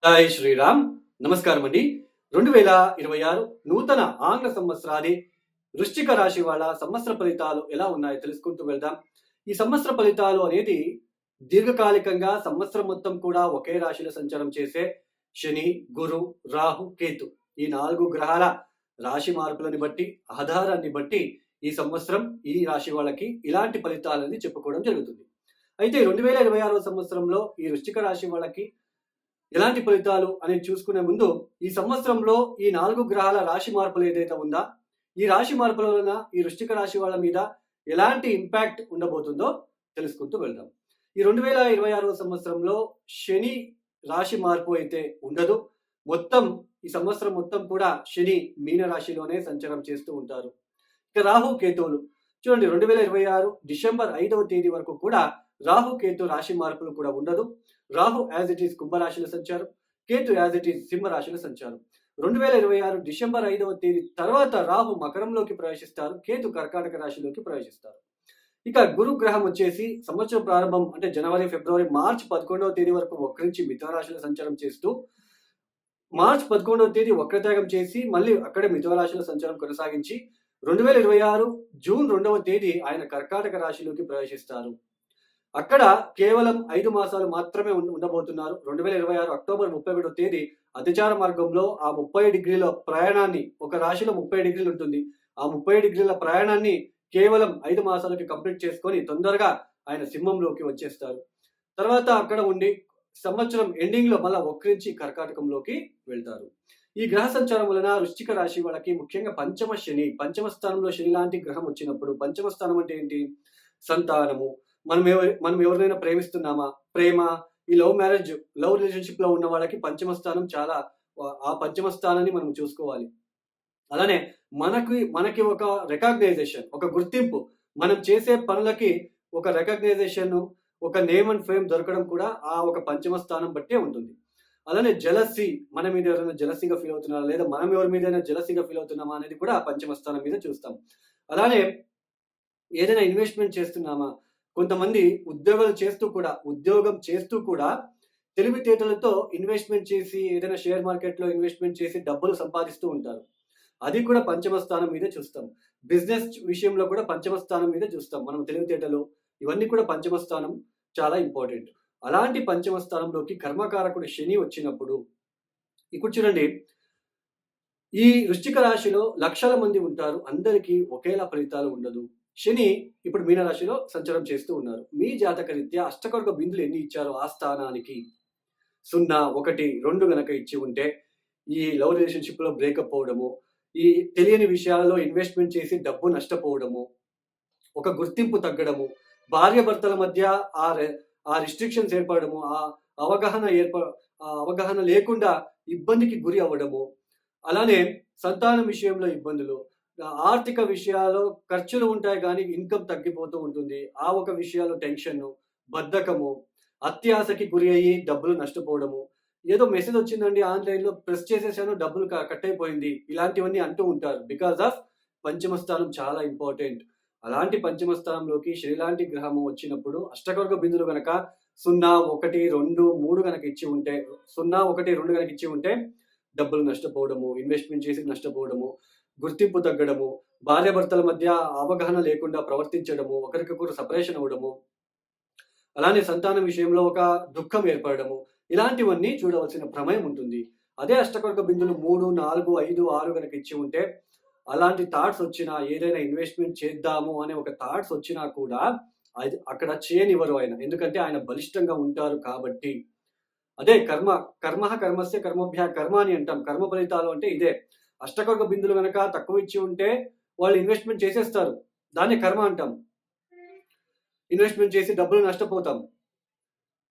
జై శ్రీరామ్. నమస్కారం అండి. 2026 నూతన ఆంగ్ల సంవత్సరాది వృశ్చిక రాశి వాళ్ళ సంవత్సర ఫలితాలు ఎలా ఉన్నాయో తెలుసుకుంటూ వెళ్దాం. ఈ సంవత్సర ఫలితాలు అనేది దీర్ఘకాలికంగా సంవత్సరం మొత్తం కూడా ఒకే రాశిలో సంచారం చేసే శని, గురు, రాహు, కేతు ఈ 4 గ్రహాల రాశి మార్పులని బట్టి, ఆధారాన్ని బట్టి ఈ సంవత్సరం ఈ రాశి వాళ్ళకి ఇలాంటి ఫలితాలని చెప్పుకోవడం జరుగుతుంది. అయితే 2026 సంవత్సరంలో ఈ వృశ్చిక రాశి వాళ్ళకి ఎలాంటి ఫలితాలు అనేది చూసుకునే ముందు ఈ సంవత్సరంలో ఈ 4 గ్రహాల రాశి మార్పులు ఏదైతే ఉందా, ఈ రాశి మార్పుల వలన ఈ వృశ్చిక రాశి వాళ్ళ మీద ఎలాంటి ఇంపాక్ట్ ఉండబోతుందో తెలుసుకుంటూ వెళ్దాం. ఈ 2026 సంవత్సరంలో శని రాశి మార్పు అయితే ఉండదు. మొత్తం ఈ సంవత్సరం మొత్తం కూడా శని మీన రాశిలోనే సంచారం చేస్తూ ఉంటారు. ఇక రాహు కేతువులు చూడండి, 2026 డిసెంబర్ 5వ తేదీ వరకు కూడా రాహు కేతు రాశి మార్పులు కూడా ఉండదు. రాహు యాజ్ ఇట్ ఈస్ కుంభరాశిలో సంచారం, కేతు యాజ్ ఇట్ ఈస్ సింహ రాశిలో సంచారం. 2026 డిసెంబర్ 5వ తేదీ తర్వాత రాహు మకరంలోకి ప్రవేశిస్తారు, కేతు కర్కాటక రాశిలోకి ప్రవేశిస్తారు. ఇక గురు గ్రహం వచ్చేసి సంవత్సరం ప్రారంభం అంటే జనవరి, ఫిబ్రవరి, మార్చ్ 11వ తేదీ వరకు వక్రించి మిథున రాశిలో సంచారం చేస్తూ మార్చ్ 11వ తేదీ వక్రత్యాగం చేసి మళ్ళీ అక్కడే మిథున రాశిలో సంచారం కొనసాగించి 2026 జూన్ 2వ తేదీ ఆయన కర్కాటక రాశిలోకి ప్రవేశిస్తారు. అక్కడ కేవలం 5 మాసాలు మాత్రమే ఉండబోతున్నారు. 2026 అక్టోబర్ 31వ తేదీ అతిచార మార్గంలో ఆ 30 డిగ్రీల ప్రయాణాన్ని, ఒక రాశిలో 30 డిగ్రీలు ఉంటుంది, ఆ 30 డిగ్రీల ప్రయాణాన్ని కేవలం 5 మాసాలకి కంప్లీట్ చేసుకొని తొందరగా ఆయన సింహంలోకి వచ్చేస్తారు. తర్వాత అక్కడ ఉండి సంవత్సరం ఎండింగ్ లో మళ్ళా వక్రించి కర్కాటకంలోకి వెళ్తారు. ఈ గ్రహ సంచారం వలన వృశ్చిక రాశి వాళ్ళకి ముఖ్యంగా పంచమ స్థానంలో శని లాంటి గ్రహం వచ్చినప్పుడు, పంచమ స్థానం అంటే ఏంటి? సంతానము. మనం ఎవరినైనా ప్రేమిస్తున్నామా, ప్రేమ, ఈ లవ్ రిలేషన్షిప్ లో ఉన్న వాళ్ళకి పంచమ స్థానం చాలా, ఆ పంచమ స్థానాన్ని మనం చూసుకోవాలి. అలానే మనకి ఒక రికగ్నైజేషన్, ఒక గుర్తింపు, మనం చేసే పనులకి ఒక రికగ్నైజేషన్, ఒక నేమ్ అండ్ ఫేమ్ దొరకడం కూడా ఆ ఒక పంచమ స్థానం బట్టే ఉంటుంది. అలానే జలసీ, మన మీద ఎవరైనా జలసీగా ఫీల్ అవుతున్నారా, లేదా మనం ఎవరి మీద జలసీగా ఫీల్ అవుతున్నామా అనేది కూడా పంచమ స్థానం మీద చూస్తాం. అలానే ఏదైనా ఇన్వెస్ట్మెంట్ చేస్తున్నామా, కొంతమంది ఉద్యోగం చేస్తూ కూడా తెలివితేటలతో ఇన్వెస్ట్మెంట్ చేసి ఏదైనా షేర్ మార్కెట్లో ఇన్వెస్ట్మెంట్ చేసి డబ్బులు సంపాదిస్తూ ఉంటారు. అది కూడా పంచమ స్థానం మీద చూస్తాం. బిజినెస్ విషయంలో కూడా పంచమ స్థానం మీద చూస్తాం. మనం తెలివితేటలు ఇవన్నీ కూడా పంచమ స్థానం చాలా ఇంపార్టెంట్. అలాంటి పంచమ స్థానంలోకి కర్మకారకుడు శని వచ్చినప్పుడు, ఇప్పుడు చూడండి, ఈ వృశ్చిక రాశిలో లక్షల మంది ఉంటారు, అందరికీ ఒకేలా ఫలితాలు ఉండదు. శని ఇప్పుడు మీనరాశిలో సంచారం చేస్తూ ఉన్నారు. మీ జాతక రీత్యా అష్టకర్గ బిందులు ఎన్ని ఇచ్చారో ఆ స్థానానికి 0, 1, 2 గనక ఇచ్చి ఉంటే ఈ లవ్ రిలేషన్షిప్ లో బ్రేకప్ అవడము, ఈ తెలియని విషయాలలో ఇన్వెస్ట్మెంట్ చేసి డబ్బు నష్టపోవడము, ఒక గుర్తింపు తగ్గడము, భార్యాభర్తల మధ్య ఆ రిస్ట్రిక్షన్స్ ఏర్పడము, ఆ అవగాహన లేకుండా ఇబ్బందికి గురి అవ్వడము, అలానే సంతానం విషయంలో ఇబ్బందులు, ఆర్థిక విషయాల్లో ఖర్చులు ఉంటాయి కానీ ఇన్కమ్ తగ్గిపోతూ ఉంటుంది, ఆ ఒక విషయాల్లో టెన్షన్, బద్ధకము, అత్యాశకి గురి అయ్యి డబ్బులు నష్టపోవడము, ఏదో మెసేజ్ వచ్చిందండి ఆన్లైన్లో ప్రెస్ చేసేసాను డబ్బులు కట్ అయిపోయింది, ఇలాంటివన్నీ అంటూ ఉంటారు. బికాస్ ఆఫ్ పంచమ స్థానం చాలా ఇంపార్టెంట్. అలాంటి పంచమ స్థానంలోకి శనిలాంటి గ్రహము వచ్చినప్పుడు అష్టకర్గ బిందులు గనక 0, 1, 2, 3 గనక ఇచ్చి ఉంటే, 0, 1, 2 గనక ఇచ్చి ఉంటే డబ్బులు నష్టపోవడము, ఇన్వెస్ట్మెంట్ చేసి నష్టపోవడము, గుర్తింపు తగ్గడము, భార్యాభర్తల మధ్య అవగాహన లేకుండా ప్రవర్తించడము, ఒకరికొకరు సపరేషన్ అవ్వడము, అలానే సంతానం విషయంలో ఒక దుఃఖం ఏర్పడము, ఇలాంటివన్నీ చూడవలసిన ప్రమేయం ఉంటుంది. అదే అష్టకర్గ బిందులు 3, 4, 5, 6 గనక ఇచ్చి ఉంటే, అలాంటి థాట్స్ వచ్చినా, ఏదైనా ఇన్వెస్ట్మెంట్ చేద్దాము అనే ఒక థాట్స్ వచ్చినా కూడా అది అక్కడ చేయనివ్వరు ఆయన, ఎందుకంటే ఆయన బలిష్టంగా ఉంటారు కాబట్టి. అదే కర్మస్య కర్మభ్య కర్మ అని అంటాం. కర్మ ఫలితాలు అంటే ఇదే. అష్టకర్గ బిందులు గనక తక్కువ ఇచ్చి ఉంటే వాళ్ళు ఇన్వెస్ట్మెంట్ చేసేస్తారు, దాన్ని కర్మ అంటాం. ఇన్వెస్ట్మెంట్ చేసి డబ్బులు నష్టపోతాం.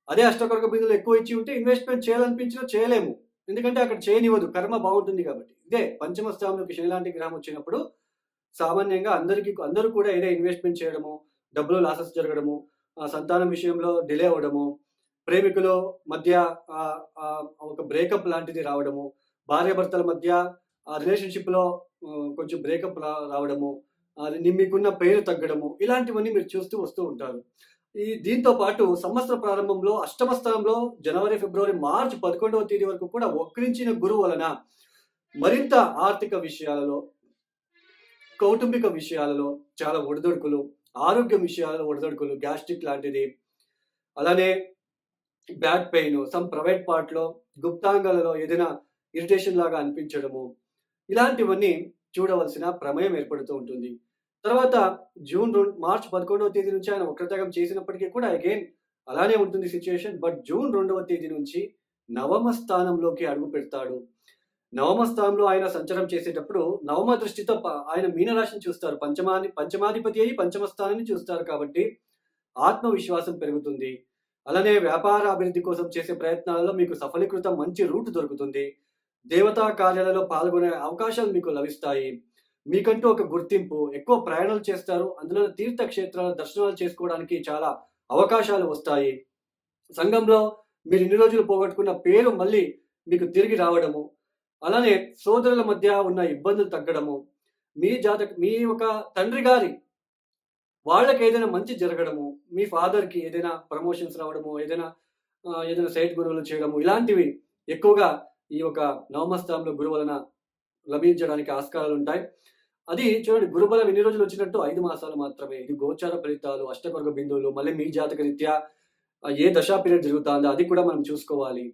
అదే అష్టకర్గ బిందులు ఎక్కువ ఇచ్చి ఉంటే ఇన్వెస్ట్మెంట్ చేయాలనిపించినా చేయలేము, ఎందుకంటే అక్కడ చేయనివ్వదు, కర్మ బాగుంటుంది కాబట్టి. ఇదే పంచమ స్థానంలోకి శని లాంటి గ్రహం వచ్చినప్పుడు సామాన్యంగా అందరూ కూడా ఏదో ఇన్వెస్ట్మెంట్ చేయడము, డబ్బులు లాసెస్ జరగడము, సంతానం విషయంలో డిలే అవ్వడము, ప్రేమికుల మధ్య ఒక బ్రేకప్ లాంటిది రావడము, భార్యాభర్తల మధ్య రిలేషన్షిప్లో కొంచెం బ్రేకప్ రావడము, మీకున్న పేరు తగ్గడము, ఇలాంటివన్నీ మీరు చూస్తూ వస్తూ ఉంటారు. దీంతో పాటు సంవత్సర ప్రారంభంలో అష్టమ స్థానంలో జనవరి, ఫిబ్రవరి, మార్చి 11వ తేదీ వరకు కూడా వక్రించిన గురువు వలన మరింత ఆర్థిక విషయాలలో, కౌటుంబిక విషయాలలో చాలా ఒడిదుడుకులు, ఆరోగ్యం విషయాలలో ఒడిదుడుకులు, గ్యాస్ట్రిక్ లాంటిది, అలానే బ్యాక్ పెయిన్, సమ్ ప్రైవేట్ పార్ట్‌లో గుప్తాంగాలలో ఏదైనా ఇరిటేషన్ లాగా అనిపించడము, ఇలాంటివన్నీ చూడవలసిన ప్రమేయం ఏర్పడుతూ ఉంటుంది. తర్వాత మార్చ్ 11వ తేదీ నుంచి ఆయన వక్రతగం చేసినప్పటికీ కూడా అగైన్ అలానే ఉంటుంది సిట్యుయేషన్. బట్ జూన్ 2వ తేదీ నుంచి నవమ స్థానంలోకి అడుగు పెడతాడు. నవమ స్థానంలో ఆయన సంచారం చేసేటప్పుడు నవమ దృష్టితో ఆయన మీనరాశిని చూస్తారు. పంచమాధిపతి అయి పంచమ స్థానాన్ని చూస్తారు కాబట్టి ఆత్మవిశ్వాసం పెరుగుతుంది. అలానే వ్యాపార అభివృద్ధి కోసం చేసే ప్రయత్నాలలో మీకు సఫలీకృత మంచి రూట్ దొరుకుతుంది. దేవతా కార్యాలలో పాల్గొనే అవకాశాలు మీకు లభిస్తాయి. మీకంటూ ఒక గుర్తింపు, ఎక్కువ ప్రయాణాలు చేస్తారు. అందులో తీర్థక్షేత్రాల దర్శనాలు చేసుకోవడానికి చాలా అవకాశాలు వస్తాయి. సంఘంలో మీరు ఇన్ని రోజులు పోగొట్టుకున్న పేరు మళ్ళీ మీకు తిరిగి రావడము, అలానే సోదరుల మధ్య ఉన్న ఇబ్బందులు తగ్గడము, మీ ఒక తండ్రి గారి వాళ్ళకేదైనా మంచి జరగడము, మీ ఫాదర్‌కి ఏదైనా ప్రమోషన్స్ రావడము, ఏదైనా సైట్ గురువులు చేయడము, ఇలాంటివి ఎక్కువగా ఈ యొక్క నవమ స్థానంలో గురువు వలన లభించడానికి ఆస్కారాలుంటాయి. అది చూడండి, గురుబలం ఎన్ని రోజులు వచ్చినట్టు 5 మాసాలు మాత్రమే. ఇది గోచార ఫలితాలు, అష్టవర్గ బిందువులు, మళ్ళీ మీ జాతక రీత్యా ఏ దశా పీరియడ్ జరుగుతాందో అది కూడా మనం చూసుకోవాలి.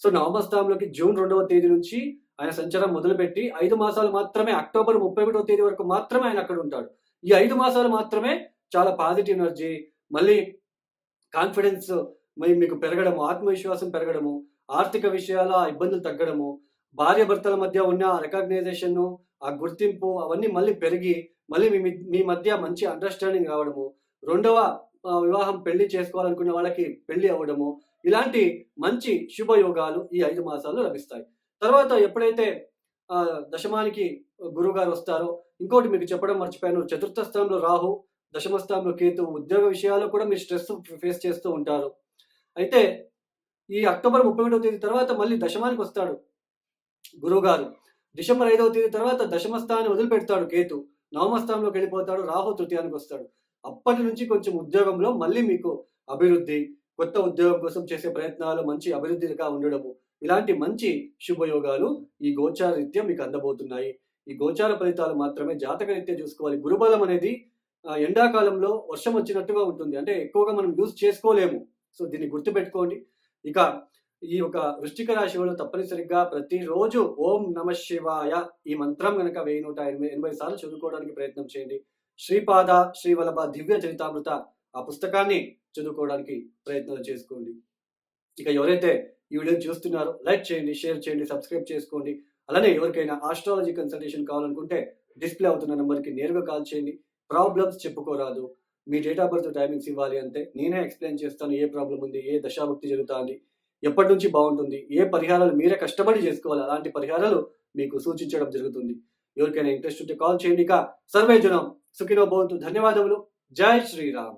సో నవమ స్థానంలోకి జూన్ 2వ తేదీ నుంచి ఆయన సంచారం మొదలుపెట్టి 5 మాసాలు మాత్రమే, అక్టోబర్ 31వ తేదీ వరకు మాత్రమే ఆయన అక్కడ ఉంటాడు. ఈ 5 మాసాలు మాత్రమే చాలా పాజిటివ్ ఎనర్జీ, మళ్ళీ కాన్ఫిడెన్స్ మీకు పెరగడము, ఆత్మవిశ్వాసం పెరగడము, ఆర్థిక విషయాల ఇబ్బందులు తగ్గడము, భార్యాభర్తల మధ్య ఉన్న రికగ్నైజేషను, ఆ గుర్తింపు అవన్నీ మళ్ళీ పెరిగి, మళ్ళీ మీ మధ్య మంచి అండర్‌స్టాండింగ్ రావడము, రెండవ వివాహం పెళ్లి చేసుకోవాలనుకున్న వాళ్ళకి పెళ్లి అవ్వడము, ఇలాంటి మంచి శుభయోగాలు ఈ 5 మాసాల్లో లభిస్తాయి. తర్వాత ఎప్పుడైతే దశమానికి గురువుగారు వస్తారో, ఇంకోటి మీకు చెప్పడం మర్చిపోయాను. చతుర్థ స్థానంలో రాహు, దశమ స్థానంలో కేతు, ఉద్యోగ విషయాల్లో కూడా మీరు స్ట్రెస్ ఫేస్ చేస్తూ ఉంటారు. అయితే ఈ అక్టోబర్ 31వ తేదీ తర్వాత మళ్ళీ దశమానికి వస్తాడు గురువుగారు. డిసెంబర్ 5వ తేదీ తర్వాత దశమ స్థానాన్ని వదిలిపెడతాడు కేతు. నవమ స్థానంలోకి వెళ్ళిపోతాడు. రాహు తృతీయానికి వస్తాడు. అప్పటి నుంచి కొంచెం ఉద్యోగంలో మళ్ళీ మీకు అభివృద్ధి, కొత్త ఉద్యోగం కోసం చేసే ప్రయత్నాలు మంచి అభివృద్ధిగా ఉండడము, ఇలాంటి మంచి శుభయోగాలు ఈ గోచార రీత్యా మీకు అందబోతున్నాయి. ఈ గోచార ఫలితాలు మాత్రమే జాతక రీత్యా చూసుకోవాలి. గురుబలం అనేది ఎండాకాలంలో వర్షం వచ్చినట్టుగా ఉంటుంది. అంటే ఎక్కువగా మనం యూజ్ చేసుకోలేము. సో దీన్ని గుర్తుపెట్టుకోండి. ఇక ఈ యొక్క వృశ్చిక రాశి వాళ్ళు తప్పనిసరిగా ప్రతిరోజు ఓం నమః శివాయ ఈ మంత్రం గనక 1180 సార్లు చదువుకోవడానికి ప్రయత్నం చేయండి. శ్రీపాద శ్రీవల్లభ దివ్య చరితామృత ఆ పుస్తకాన్ని చదువుకోవడానికి ప్రయత్నాలు చేసుకోండి. ఇక ఎవరైతే ఈ వీడియోని చూస్తున్నారో లైక్ చేయండి, షేర్ చేయండి, సబ్స్క్రైబ్ చేసుకోండి. అలానే ఎవరికైనా ఆస్ట్రాలజీ కన్సల్టేషన్ కావాలనుకుంటే డిస్ప్లే అవుతున్న నెంబర్కి నేరుగా కాల్ చేయండి. ప్రాబ్లమ్స్ చెప్పుకోరాదు, మీ డేట్ ఆఫ్ బర్త్ టైమింగ్స్ ఇవ్వాలి అంతే. నేనే ఎక్స్ప్లెయిన్ చేస్తాను ఏ ప్రాబ్లం ఉంది, ఏ దశాభుక్తి జరుగుతుంది, ఎప్పటి నుంచి బాగుంటుంది, ఏ పరిహారాలు మీరే కష్టపడి చేసుకోవాలి, అలాంటి పరిహారాలు మీకు సూచించడం జరుగుతుంది. ఎవరికైనా ఇంట్రెస్ట్ ఉంటే కాల్ చేయండి. ఇక సర్వే జనం సుఖినో భవంతు. ధన్యవాదములు. జై శ్రీరామ్.